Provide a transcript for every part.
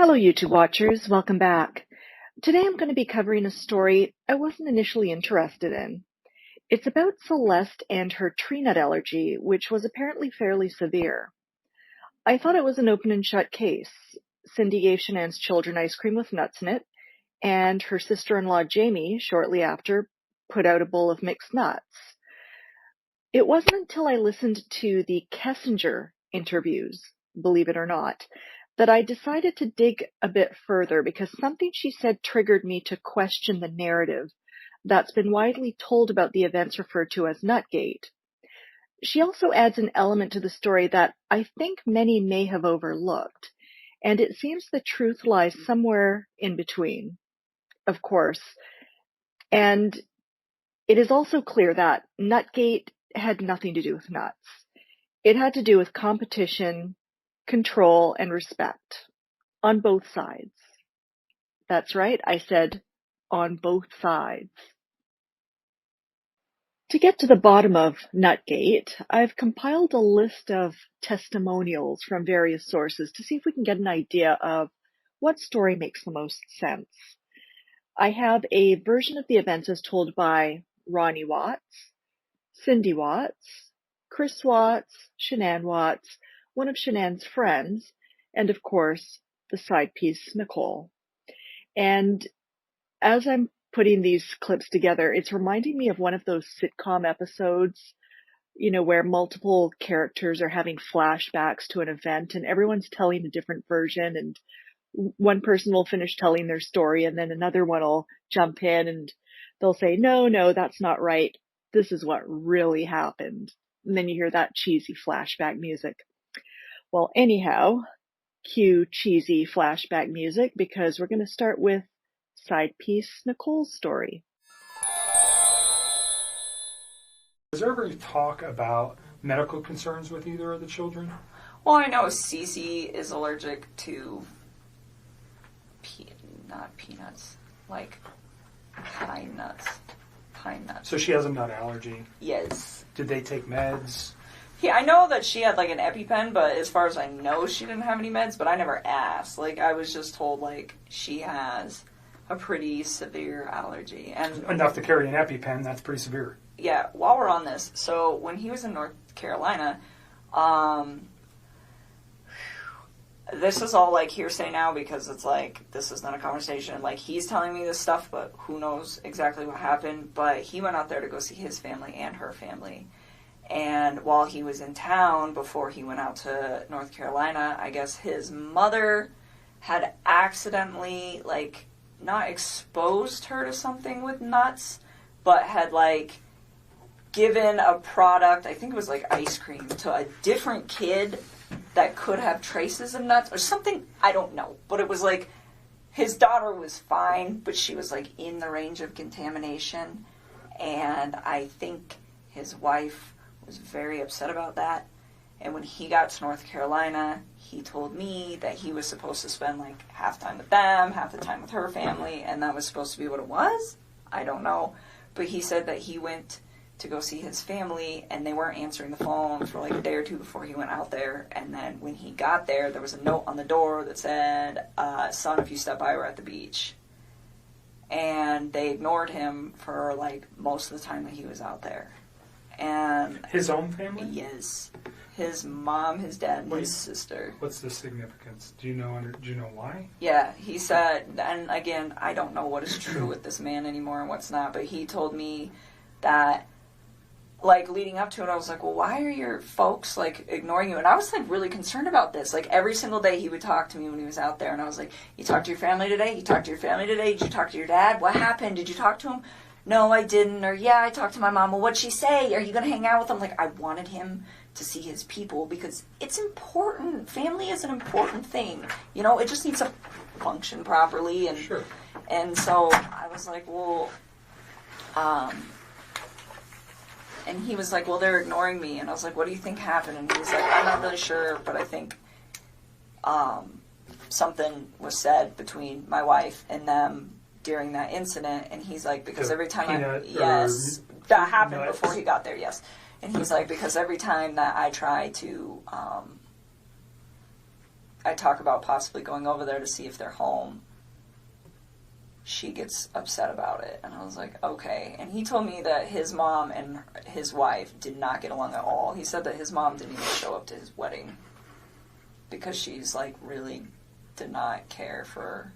Hello, YouTube watchers. Welcome back. Today I'm going to be covering a story I wasn't initially interested in. It's about Celeste and her tree nut allergy, which was apparently fairly severe. I thought it was an open and shut case. Cindy gave Shanann's children ice cream with nuts in it, and her sister-in-law Jamie, shortly after, put out a bowl of mixed nuts. It wasn't until I listened to the Kessinger interviews, believe it or not, that I decided to dig a bit further because something she said triggered me to question the narrative that's been widely told about the events referred to as NUTGATE. She also adds an element to the story that I think many may have overlooked, and it seems the truth lies somewhere in between, of course. And it is also clear that NUTGATE had nothing to do with nuts. It had to do with competition, control, and respect on both sides. That's right, I said on both sides. To get to the bottom of NUTGATE, I've compiled a list of testimonials from various sources to see if we can get an idea of what story makes the most sense. I have a version of the events as told by Ronnie Watts, Cindy Watts, Chris Watts, Shanann Watts, one of Shanann's friends, and of course, the side piece, Nicole. And as I'm putting these clips together, it's reminding me of one of those sitcom episodes, where multiple characters are having flashbacks to an event and everyone's telling a different version, and one person will finish telling their story and then another one will jump in and they'll say, no, that's not right. This is what really happened. And then you hear that cheesy flashback music. Well, anyhow, cue cheesy flashback music because we're going to start with side piece Nicole's story. Was there ever talk about medical concerns with either of the children? Well, I know Cece is allergic to not peanuts, like pine nuts. So she has a nut allergy? Yes. Did they take meds? Yeah, I know that she had like an EpiPen, but as far as I know, she didn't have any meds, but I never asked. Like, I was just told, like, she has a pretty severe allergy. And enough to carry an EpiPen, that's pretty severe. Yeah, while we're on this, so when he was in North Carolina, this is all, like, hearsay now because it's, like, this is not a conversation. Like, he's telling me this stuff, but who knows exactly what happened. But he went out there to go see his family and her family. And while he was in town, before he went out to North Carolina, I guess his mother had accidentally, like, not exposed her to something with nuts, but had, like, given a product, I think it was, like, ice cream, to a different kid that could have traces of nuts or something. I don't know. But it was, like, his daughter was fine, but she was, like, in the range of contamination. And I think his wife was very upset about that. And when he got to North Carolina, he told me that he was supposed to spend like half time with them, half the time with her family, and that was supposed to be what it was. I don't know. But he said that he went to go see his family and they weren't answering the phone for like a day or two before he went out there. And then when he got there, there was a note on the door that said, son, if you step by, we're at the beach. And they ignored him for like most of the time that he was out there. And his own family? Yes. His mom, his dad, and his sister. What's the significance? Do you know why? Yeah, he said, and again, I don't know what is true with this man anymore and what's not, but he told me that, like, leading up to it, I was like, well, why are your folks, like, ignoring you? And I was, like, really concerned about this. Like, every single day he would talk to me when he was out there, and I was like, you talked to your family today? You talked to your family today? Did you talk to your dad? What happened? Did you talk to him? No, I didn't. Or, yeah, I talked to my mom. Well, what'd she say? Are you going to hang out with him? Like, I wanted him to see his people because it's important. Family is an important thing. It just needs to function properly. And, sure. And so I was like, well, and he was like, well, they're ignoring me. And I was like, what do you think happened? And he was like, I'm not really sure, but I think something was said between my wife and them during that incident. And he's like, because every time that happened nuts. Before he got there, yes. And he's like, because every time that I try to I talk about possibly going over there to see if they're home, she gets upset about it. And I was like, okay. And he told me that his mom and his wife did not get along at all. He said that his mom didn't even show up to his wedding because she's, like, really did not care for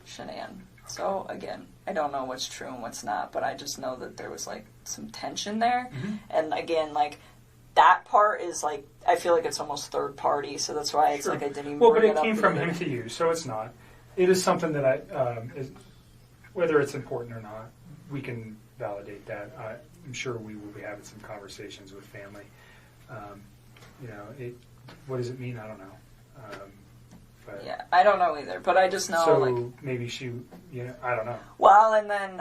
Shanann. So, again, I don't know what's true and what's not, but I just know that there was, like, some tension there. Mm-hmm. And, again, like, that part is, like, I feel like it's almost third party, so that's why it's like I didn't even Well, but bring it it came up from either. him to you, so it's not. It is something that whether it's important or not, we can validate that. I'm sure we will be having some conversations with family. What does it mean? I don't know. But Yeah, I don't know either, but I just know, so like... maybe I don't know. Well, and then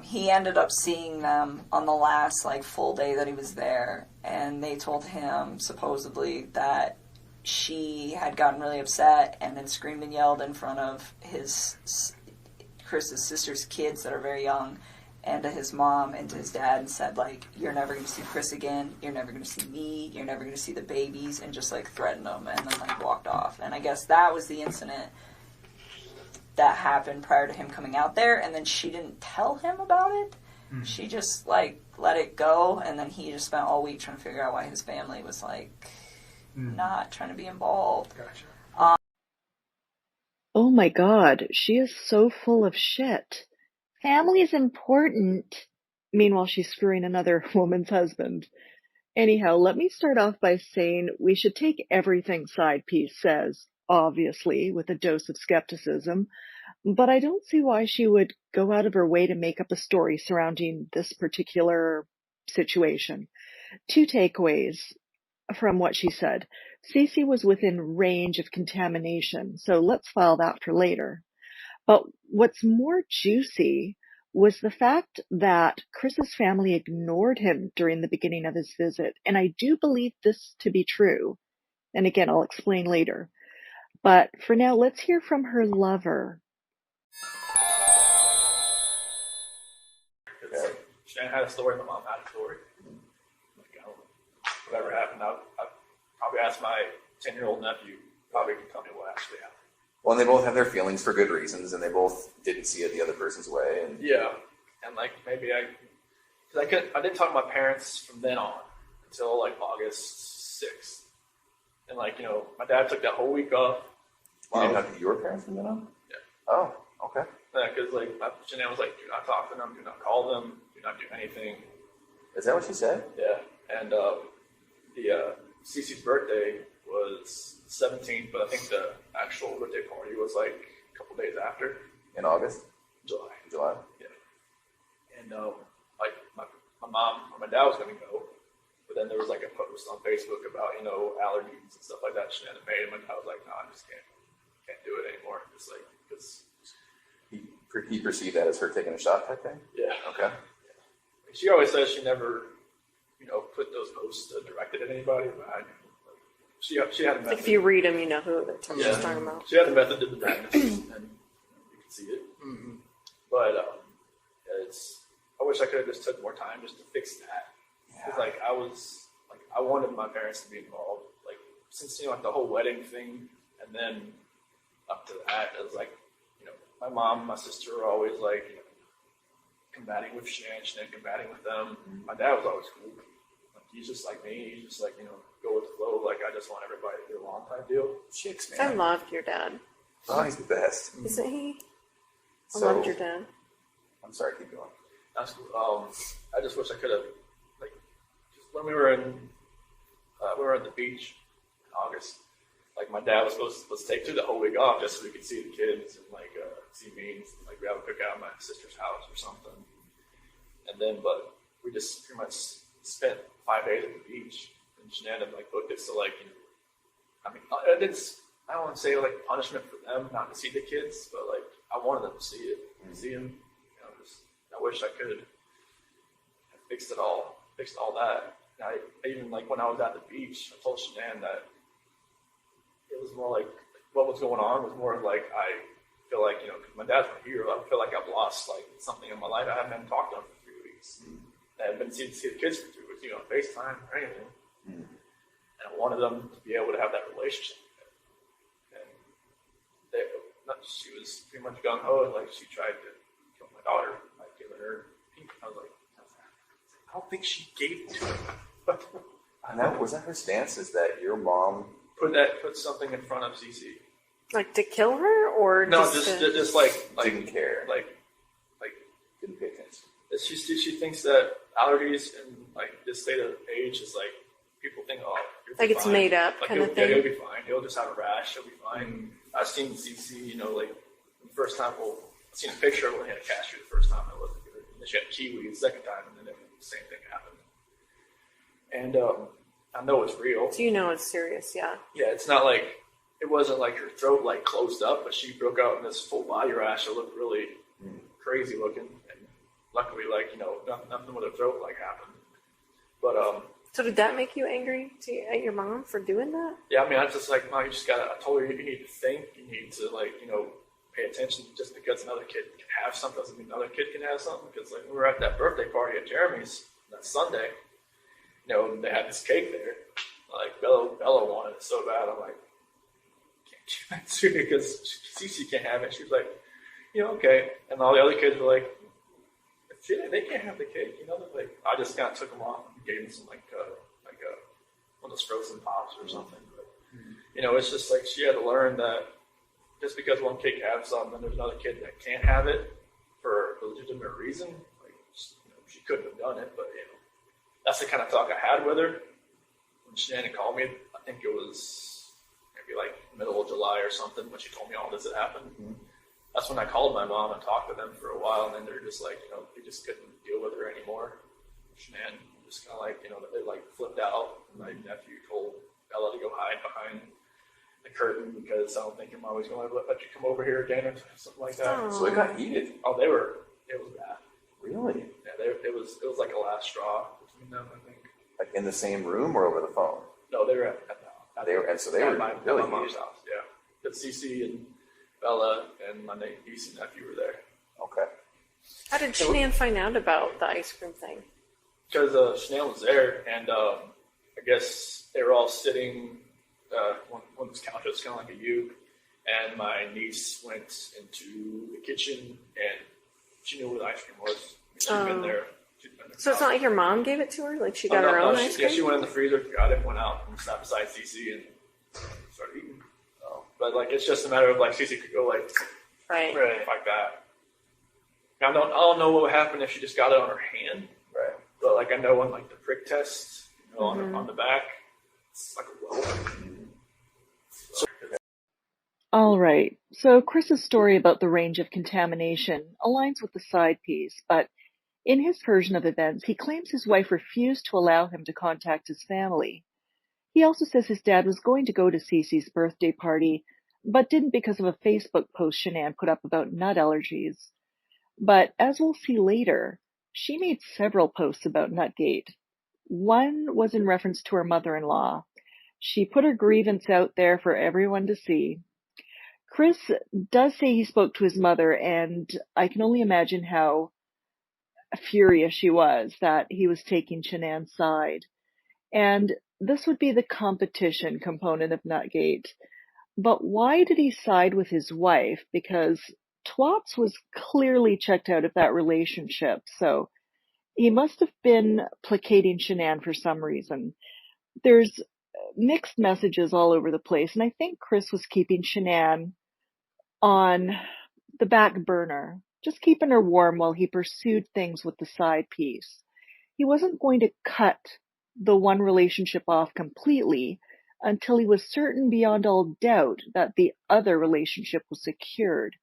he ended up seeing them on the last, like, full day that he was there, and they told him, supposedly, that she had gotten really upset and had screamed and yelled in front of Chris's sister's kids that are very young, and to his mom and to his dad, and said, like, you're never going to see Chris again, you're never going to see me, you're never going to see the babies, and just, like, threatened them, and then, like, walked off. And I guess that was the incident that happened prior to him coming out there, and then she didn't tell him about it. Mm-hmm. She just, like, let it go, and then he just spent all week trying to figure out why his family was, like, not trying to be involved. Gotcha. Oh my God, she is so full of shit. Family is important. Meanwhile, she's screwing another woman's husband. Anyhow, let me start off by saying we should take everything Side Piece says, obviously, with a dose of skepticism, but I don't see why she would go out of her way to make up a story surrounding this particular situation. 2 takeaways from what she said. Cece was within range of contamination, so let's file that for later. But what's more juicy was the fact that Chris's family ignored him during the beginning of his visit, and I do believe this to be true. And again, I'll explain later. But for now, let's hear from her lover. Shannon had a story, my mom had a story. Whatever happened, I probably asked my 10-year-old nephew, probably can tell me what actually happened. Well, and they both have their feelings for good reasons, and they both didn't see it the other person's way. And yeah, and like maybe I didn't talk to my parents from then on until like August 6th, and like my dad took that whole week off. You didn't talk to your parents from then on? Yeah. Oh, okay. Yeah, because like Shanann was like, do not talk to them, do not call them, do not do anything. Is that what she said? Yeah, and Cece's birthday was 17th, but I think the actual birthday party was like a couple days after. In August? July. Yeah. And like my mom or my dad was going to go, but then there was like a post on Facebook about allergies and stuff like that Shanann had made, and my dad was like, no, I just can't do it anymore. Just like because he perceived that as her taking a shot type thing? Yeah. Okay. Yeah. She always says she never put those posts directed at anybody, but she had a method. If you read them, you know who she's talking about. She had a method to the madness, and you can see it. Mm-hmm. But I wish I could have just took more time just to fix that. Because I wanted my parents to be involved. Like since like the whole wedding thing, and then up to that, it was like my mom, and my sister were always like combating with Shanann combating with them. Mm-hmm. My dad was always cool. Like he's just like me. He's just like go with the flow. Like I just want everybody to get along type deal. Chicks, I man. loved your dad. Oh, he's the best. Isn't he? I So, loved your dad. I'm sorry, keep going. That's cool. I just wish I could have just when we were in at the beach in August. Like my dad was supposed to take the whole week off just so we could see the kids and see me and we have a cookout at my sister's house or something. And then, but we just pretty much spent 5 days at the beach, and Shanann booked it. So I don't want to say punishment for them not to see the kids, but I wanted them to see it, see them. I wish I could have fixed all that. And I even when I was at the beach, I told Shanann that it was more what was going on was more I feel like because my dad's not here, I feel like I've lost something in my life. I haven't been talking to him for 3 weeks. I haven't been seeing the kids for 2 weeks, FaceTime or anything. And I wanted them to be able to have that relationship. And she was pretty much gung ho, and like she tried to kill my daughter by giving her pink. I was like, I don't think she gave it to her. And was that her stance? Is that your mom put something in front of Cece? Like to kill her, or No, just like didn't care, like didn't pay attention? she thinks that allergies and like this state of age is like people think, oh, you'll be like it's fine. made up Like kind of Yeah, thing? he'll be fine. He'll just have a rash. He'll be fine. I've seen CC, like the first time. Well, I've seen a picture of when he had a cashew the first time. It wasn't good. And then she had kiwi the second time, and then the same thing happened. And I know it's real. So you know it's serious, yeah. Yeah, it's not like it wasn't like her throat like closed up, but she broke out in this full body rash. It looked really crazy looking, and luckily, like nothing with her throat like happened. But So did that make you angry at your mom for doing that? yeah, I mean, I just like, Mom, you just gotta. I told her you need to think. You need to like pay attention. Just because another kid can have something doesn't mean another kid can have something. Because like we were at that birthday party at Jeremy's that Sunday, they had this cake there. Like Bella wanted it so bad. I'm like, can't give that to her because Cece can't have it. She was like, okay. And all the other kids were like, they can't have the cake. Like I just kind of took them off and gave them some like one of those frozen pops or something. But it's just like she had to learn that just because one kid can have something, and there's another kid that can't have it for a legitimate reason. Like she couldn't have done it, but that's the kind of talk I had with her. When Shannon called me, I think it was maybe like middle of July or something when she told me all this had happened. Mm-hmm. That's when I called my mom and talked to them for a while, and then they're just like, they just couldn't deal with her anymore. Shannon just kind of like, they like flipped out. And my nephew told Bella to go hide behind the curtain because I don't think your mom was going to let you come over here again or something like that. Oh. So it got heated. Oh, it was bad. Really? Yeah, it was like a last straw between them, I think. Like in the same room or over the phone? No, they were at They were my really mom's heated. house. Yeah, because Cece and Bella and my niece and nephew were there. Okay. How did Shanann find out about the ice cream thing? Because Chanel was there, and I guess they were all sitting one of those couches, kind of like a U, and my niece went into the kitchen, and she knew where the ice cream was. She'd been there. So it's not like your mom gave it to her? Like she got her own ice cream? Yeah, she went in the freezer, got it, went out, and sat beside Cece, and started eating. But like, it's just a matter of like Cece could go like Right. like that. I don't know what would happen if she just got it on her hand. Right. But like I know on like the prick test, on the back, it's like a welt. All right. So Chris's story about the range of contamination aligns with the side piece, but in his version of events, he claims his wife refused to allow him to contact his family. He also says his dad was going to go to Cece's birthday party, but didn't because of a Facebook post Shanann put up about nut allergies. But as we'll see later, she made several posts about NUTGATE. One was in reference to her mother-in-law. She put her grievance out there for everyone to see. Chris does say he spoke to his mother, and I can only imagine how furious she was that he was taking Shanann's side. And this would be the competition component of NUTGATE. But why did he side with his wife? Because Twops was clearly checked out of that relationship, so he must have been placating Shanann for some reason. There's mixed messages all over the place, and I think Chris was keeping Shanann on the back burner, just keeping her warm while he pursued things with the side piece. He wasn't going to cut the one relationship off completely until he was certain beyond all doubt that the other relationship was secured.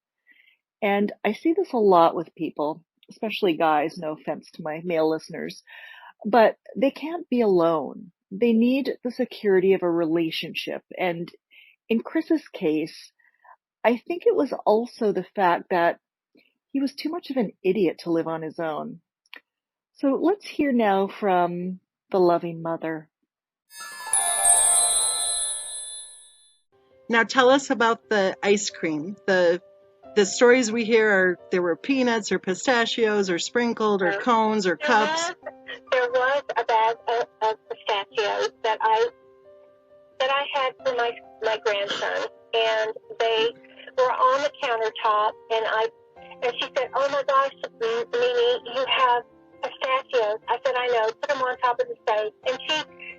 And I see this a lot with people, especially guys, no offense to my male listeners, but they can't be alone. They need the security of a relationship. And in Chris's case, I think it was also the fact that he was too much of an idiot to live on his own. So let's hear now from the loving mother. Now tell us about the ice cream. The stories we hear are there were peanuts or pistachios or sprinkled or cones or cups. There was a bag of pistachios that I had for my grandson, and they were on the countertop, and she said, "Oh my gosh, Mimi, you have pistachios." I said, "I know. Put them on top of the stove." And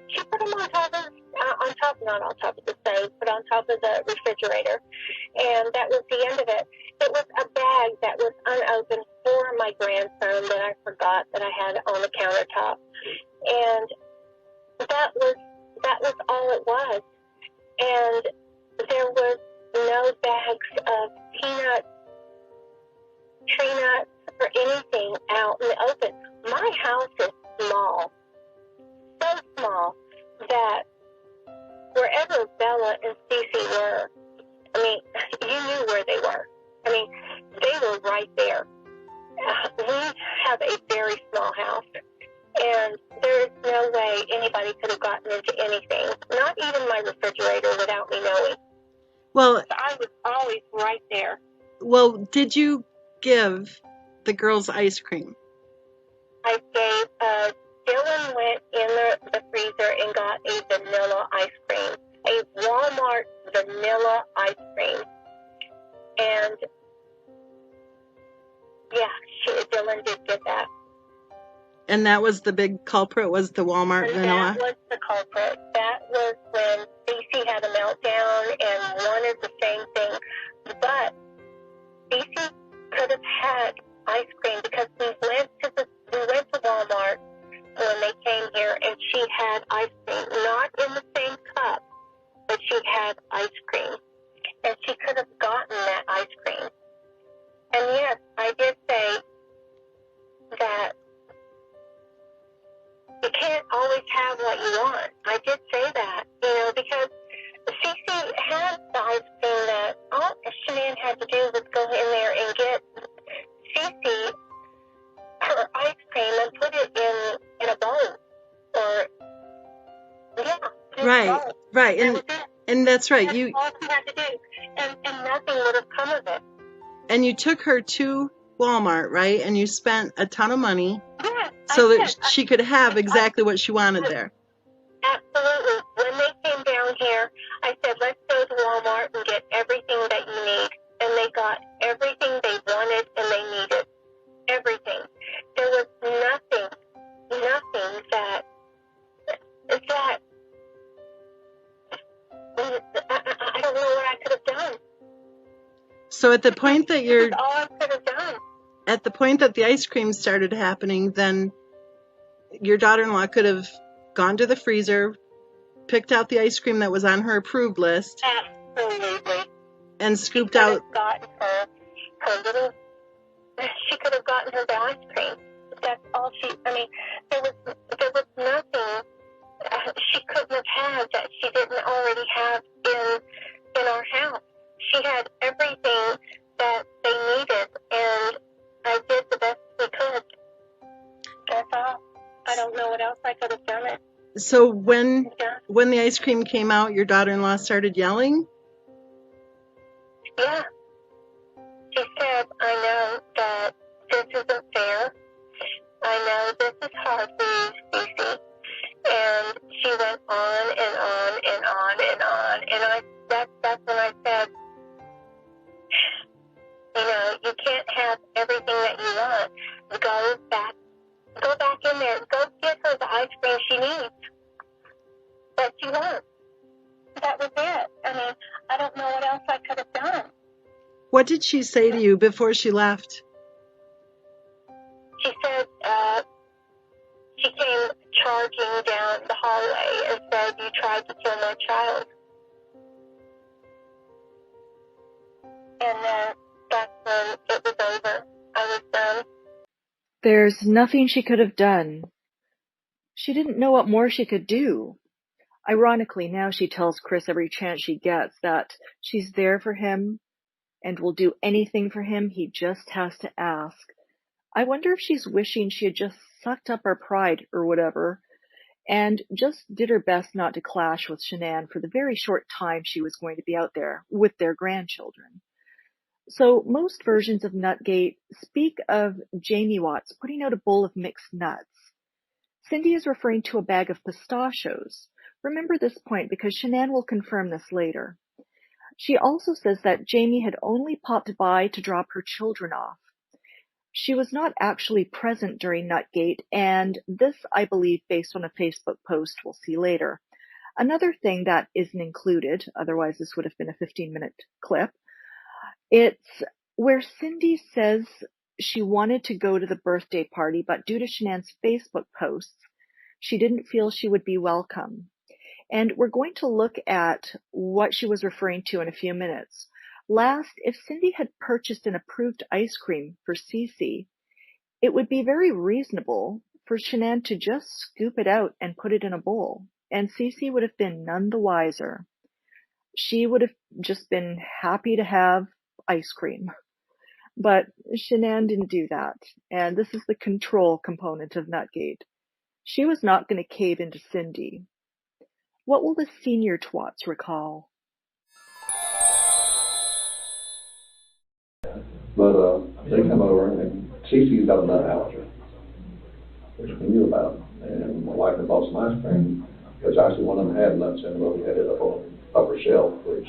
she put them on top of not on top of the stove, but on top of the refrigerator. And that was the end of it. It was a bag that was unopened for my grandson that I forgot that I had on the countertop. And that was all it was. And there was no bags of peanuts, tree nuts, or anything out in the open. My house is small, so small that wherever Bella and Cece were, I mean, you knew where they were. I mean, they were right there. We have a very small house, and there is no way anybody could have gotten into anything, not even my refrigerator, without me knowing. Well, I was always right there. well, did you give the girls ice cream? I gave, Dylan went in the freezer and got a vanilla ice cream, a Walmart vanilla ice cream. And, yeah, Dylan did get that. And that was the big culprit, was the Walmart And vanilla? that was the culprit. That was when Cece had a meltdown and wanted the same thing. But Cece could have had ice cream because we went to Walmart when they came here, and she had ice cream, not in the same cup, but she had ice cream. And she could have gotten that ice cream. And yes, I did say that you can't always have what you want. I did say that, because Cece had the ice cream that all Shanann had to do was go in there and get Cece her ice cream and put it in a bowl. Right, bowl. right. That was it. And that's right. That's all she had to do. And nothing would have come of it. And you took her to Walmart, right? And you spent a ton of money Yes, so I that did. she could have exactly what she wanted there. Absolutely. When they came down here, I said, let's go to Walmart and get everything that you need. And they got everything they wanted and they needed. Everything. There was nothing that I don't know what I could have done. So at the point that This is all I could have done. at the point that the ice cream started happening, then your daughter-in-law could have gone to the freezer, picked out the ice cream that was on her approved list, Absolutely. and scooped She could out. have gotten her little. She could have gotten her the ice cream. That's all there was nothing she couldn't have had that she didn't already have in our house. She had everything that they needed, and I did the best we could. That's all. I don't know what else I could have done it. So when Yeah. the ice cream came out, your daughter-in-law started yelling? Yeah. She said, I know that this isn't fair. I know this is hard for you, Stacey. And she went on and on and on and on. And that's when I said, you can't have everything that you want. Go back in there. Go get her the ice cream she needs. But she won't. That was it. I don't know what else I could have done. What did she say to you before she left? She said, she came charging down the hallway and said, you tried to kill my child. And then that's when it was over. I was done. There's nothing she could have done. She didn't know what more she could do. Ironically, now she tells Chris every chance she gets that she's there for him and will do anything for him. He just has to ask. I wonder if she's wishing she had just sucked up her pride or whatever and just did her best not to clash with Shanann for the very short time she was going to be out there with their grandchildren. So most versions of NUTGATE speak of Jamie Watts putting out a bowl of mixed nuts. Cindy is referring to a bag of pistachios. Remember this point because Shanann will confirm this later. She also says that Jamie had only popped by to drop her children off. She was not actually present during NUTGATE, and this, I believe, based on a Facebook post we'll see later. Another thing that isn't included, otherwise this would have been a 15-minute clip, it's where Cindy says she wanted to go to the birthday party, but due to Shanann's Facebook posts, she didn't feel she would be welcome. And we're going to look at what she was referring to in a few minutes. Last, if Cindy had purchased an approved ice cream for Cece, it would be very reasonable for Shanann to just scoop it out and put it in a bowl, and Cece would have been none the wiser. She would have just been happy to have ice cream. But Shanann didn't do that, and this is the control component of NUTGATE. She was not going to cave into Cindy. What will the senior twats recall? But they come over and Cece's got a nut allergy, which we knew about. And my wife had bought some ice cream, because actually one of them had nuts in it, but we had it up on the upper shelf, which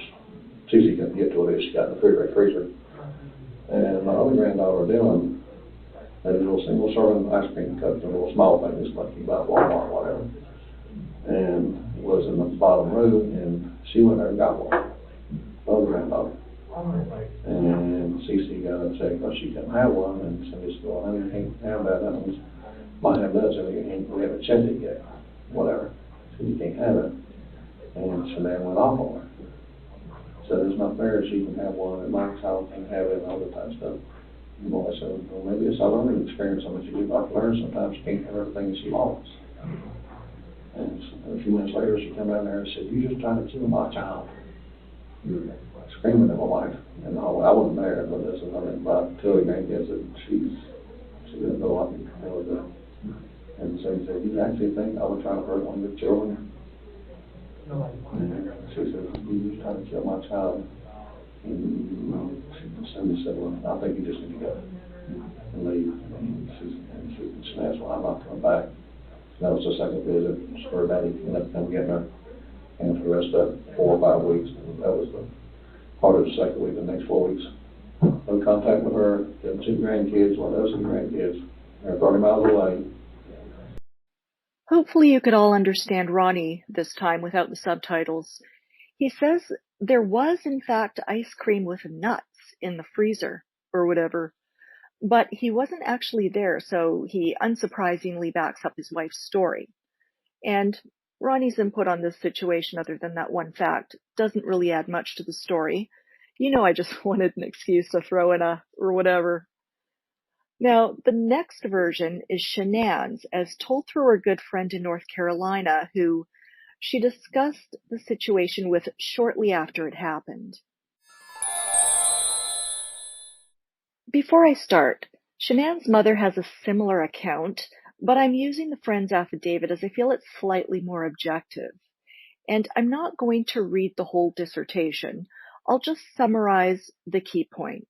Cece couldn't get to it. She got in the refrigerator freezer. And my other granddaughter, Dylan, had a little single serving ice cream cup, a little small thing, just like you buy at Walmart or whatever. And was in the bottom row, and she went there and got one. My other granddaughter. And Cece got upset because she couldn't have one, and Cindy said, well, honey, you can't have that. That one's might have nuts in it. We haven't checked it yet. Whatever. So you can't have it. And Shanann went off on her. Said it's not fair. She can have one at my house and have it and all that type of stuff. And the boy said, well, maybe it's a learning experience on what you do. Like learn sometimes you can't have everything that she wants. And a few minutes later, she came down there and said, you just tried to kill my child. Screaming at my wife. And I wasn't there, but this is nothing about Tilly grandkids that she didn't know I could know that. And so he said, you actually think I would try to hurt one of your children? And she said, you just tried to kill my child. And Cindy said, well, I think you just need to go and leave. And she said, well, I'm not coming back. That was the second visit. Her daddy ended up coming getting her. And for the rest of 4 or 5 weeks, that was the part of the second week. The next 4 weeks, no contact with her. Had 2 grandkids, one of those 2 grandkids. They're 30 miles away. Hopefully you could all understand Ronnie this time without the subtitles. He says there was, in fact, ice cream with nuts in the freezer, or whatever, but he wasn't actually there, so he unsurprisingly backs up his wife's story. And Ronnie's input on this situation, other than that one fact, doesn't really add much to the story. You know, I just wanted an excuse to throw in a or whatever. Now, the next version is Shanann's, as told through her good friend in North Carolina, who she discussed the situation with shortly after it happened. Before I start, Shanann's mother has a similar account, but I'm using the friend's affidavit as I feel it's slightly more objective. And I'm not going to read the whole dissertation. I'll just summarize the key points.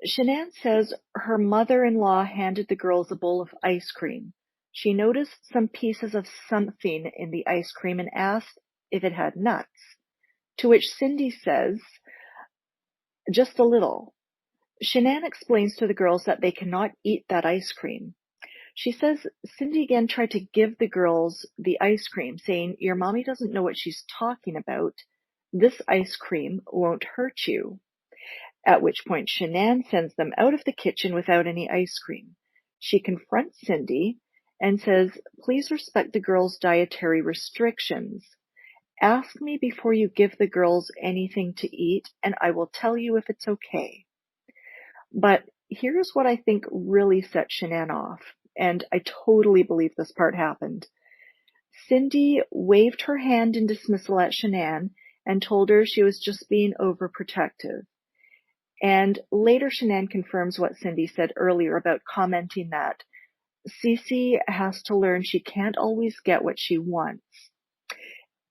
Shanann says her mother-in-law handed the girls a bowl of ice cream. She noticed some pieces of something in the ice cream and asked if it had nuts, to which Cindy says, just a little. Shanann explains to the girls that they cannot eat that ice cream. She says Cindy again tried to give the girls the ice cream, saying, your mommy doesn't know what she's talking about. This ice cream won't hurt you. At which point Shanann sends them out of the kitchen without any ice cream. She confronts Cindy and says, please respect the girls' dietary restrictions. Ask me before you give the girls anything to eat, and I will tell you if it's okay. But here's what I think really set Shanann off, and I totally believe this part happened. Cindy waved her hand in dismissal at Shanann and told her she was just being overprotective. And later Shanann confirms what Cindy said earlier about commenting that Cece has to learn she can't always get what she wants.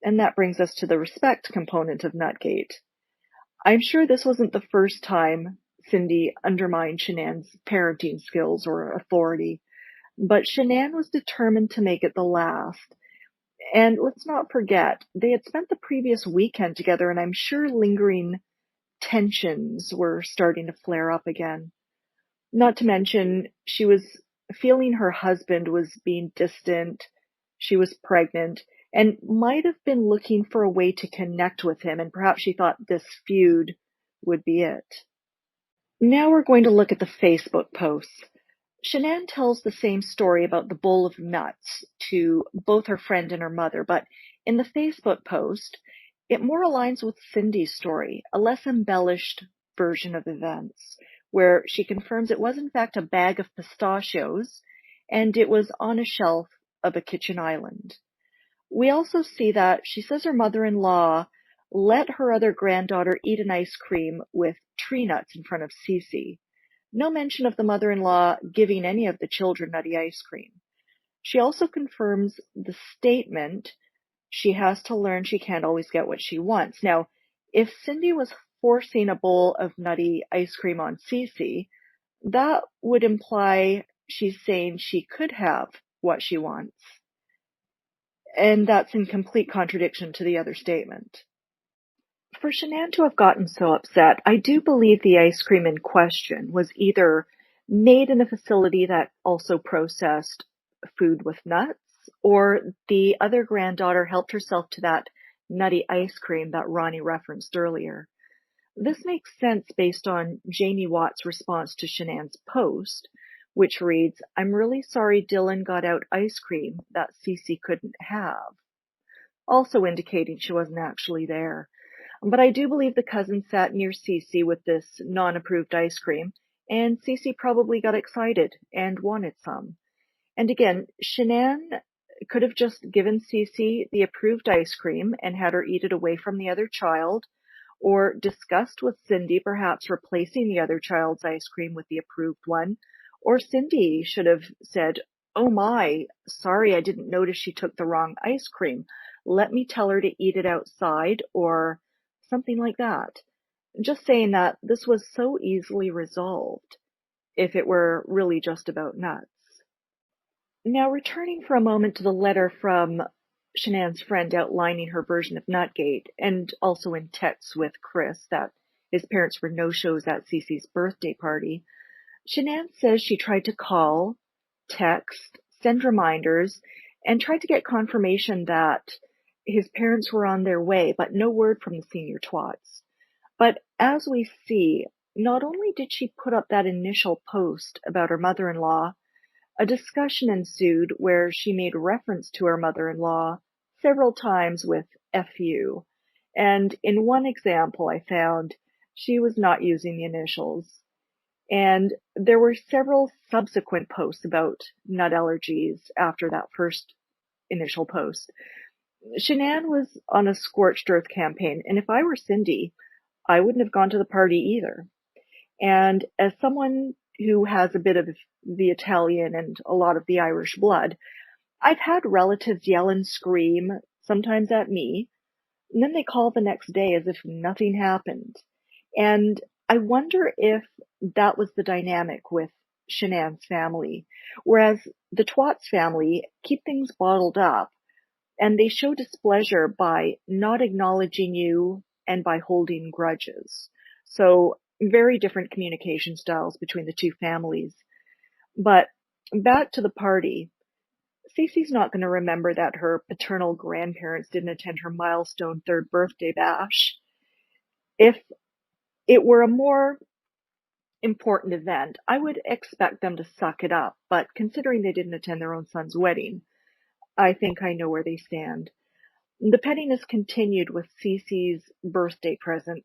And that brings us to the respect component of NUTGATE. I'm sure this wasn't the first time Cindy undermined Shanann's parenting skills or authority, but Shanann was determined to make it the last. And let's not forget, they had spent the previous weekend together, and I'm sure lingering tensions were starting to flare up again. Not to mention, she was feeling her husband was being distant, she was pregnant, and might have been looking for a way to connect with him, and perhaps she thought this feud would be it. Now we're going to look at the Facebook posts. Shanann tells the same story about the bowl of nuts to both her friend and her mother, but in the Facebook post, it more aligns with Cindy's story, a less embellished version of events, where she confirms it was in fact a bag of pistachios and it was on a shelf of a kitchen island. We also see that she says her mother-in-law let her other granddaughter eat an ice cream with tree nuts in front of Cece. No mention of the mother-in-law giving any of the children nutty ice cream. She also confirms the statement, she has to learn she can't always get what she wants. Now, if Cindy was forcing a bowl of nutty ice cream on Cece, that would imply she's saying she could have what she wants. And that's in complete contradiction to the other statement. For Shanann to have gotten so upset, I do believe the ice cream in question was either made in a facility that also processed food with nuts, or the other granddaughter helped herself to that nutty ice cream that Ronnie referenced earlier. This makes sense based on Jamie Watt's response to Shanann's post, which reads, "I'm really sorry Dylan got out ice cream that Cece couldn't have," also indicating she wasn't actually there. But I do believe the cousin sat near Cece with this non-approved ice cream, and Cece probably got excited and wanted some. And again, Shanann could have just given Cece the approved ice cream and had her eat it away from the other child, or discussed with Cindy perhaps replacing the other child's ice cream with the approved one, or Cindy should have said, "Oh my, sorry, I didn't notice she took the wrong ice cream. Let me tell her to eat it outside," or something like that. Just saying that this was so easily resolved if it were really just about nuts. Now, returning for a moment to the letter from Shanann's friend outlining her version of NUTGATE, and also in texts with Chris that his parents were no-shows at Cece's birthday party, Shanann says she tried to call, text, send reminders, and tried to get confirmation that his parents were on their way, but no word from the senior twats. But as we see, not only did she put up that initial post about her mother-in-law, a discussion ensued where she made reference to her mother-in-law several times with "fu," and in one example I found she was not using the initials. And there were several subsequent posts about nut allergies after that first initial post. Shanann was on a scorched earth campaign, and if I were Cindy, I wouldn't have gone to the party either. And as someone who has a bit of the Italian and a lot of the Irish blood, I've had relatives yell and scream, sometimes at me, and then they call the next day as if nothing happened. And I wonder if that was the dynamic with Shanann's family, whereas the Twats family keep things bottled up, and they show displeasure by not acknowledging you and by holding grudges. So very different communication styles between the two families. But back to the party. Cece's not going to remember that her paternal grandparents didn't attend her milestone third birthday bash. If it were a more important event, I would expect them to suck it up, but considering they didn't attend their own son's wedding, I think I know where they stand. The pettiness continued with Cece's birthday present.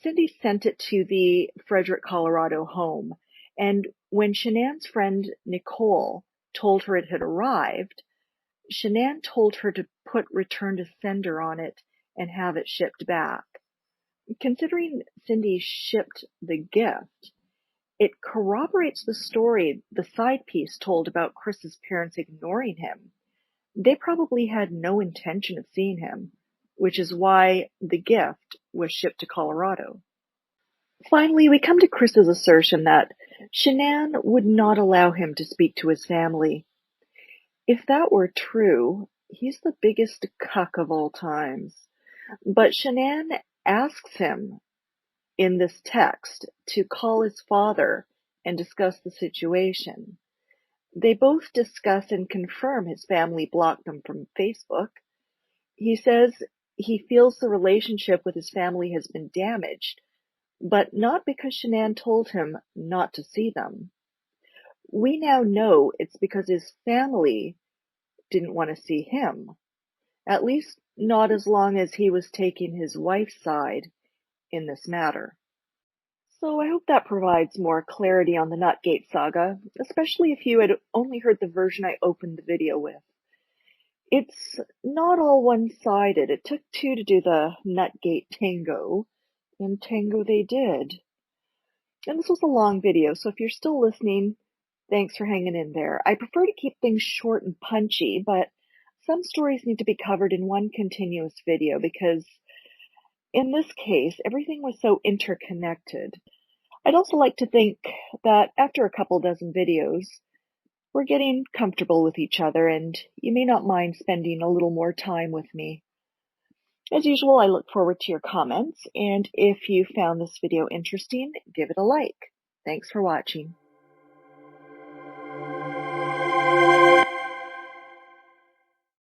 Cindy sent it to the Frederick, Colorado home, and when Shanann's friend Nicole told her it had arrived, Shanann told her to put return to sender on it and have it shipped back. Considering Cindy shipped the gift, it corroborates the story the side piece told about Chris's parents ignoring him. They probably had no intention of seeing him, which is why the gift was shipped to Colorado. Finally, we come to Chris's assertion that Shanann would not allow him to speak to his family. If that were true, He's the biggest cuck of all times. But Shanann asks him in this text to call his father and discuss the situation. They both discuss and confirm his family blocked them from Facebook. He says he feels the relationship with his family has been damaged, but not because Shanann told him not to see them. We now know it's because his family didn't want to see him, at least not as long as he was taking his wife's side in this matter. So I hope that provides more clarity on the NUTGATE saga, especially if you had only heard the version I opened the video with. It's not all one-sided. It took two to do the NUTGATE tango, and tango they did. And this was a long video, so if you're still listening, thanks for hanging in there. I prefer to keep things short and punchy, but some stories need to be covered in one continuous video because in this case, everything was so interconnected. I'd also like to think that after a couple dozen videos, we're getting comfortable with each other and you may not mind spending a little more time with me. As usual, I look forward to your comments, and if you found this video interesting, give it a like. Thanks for watching.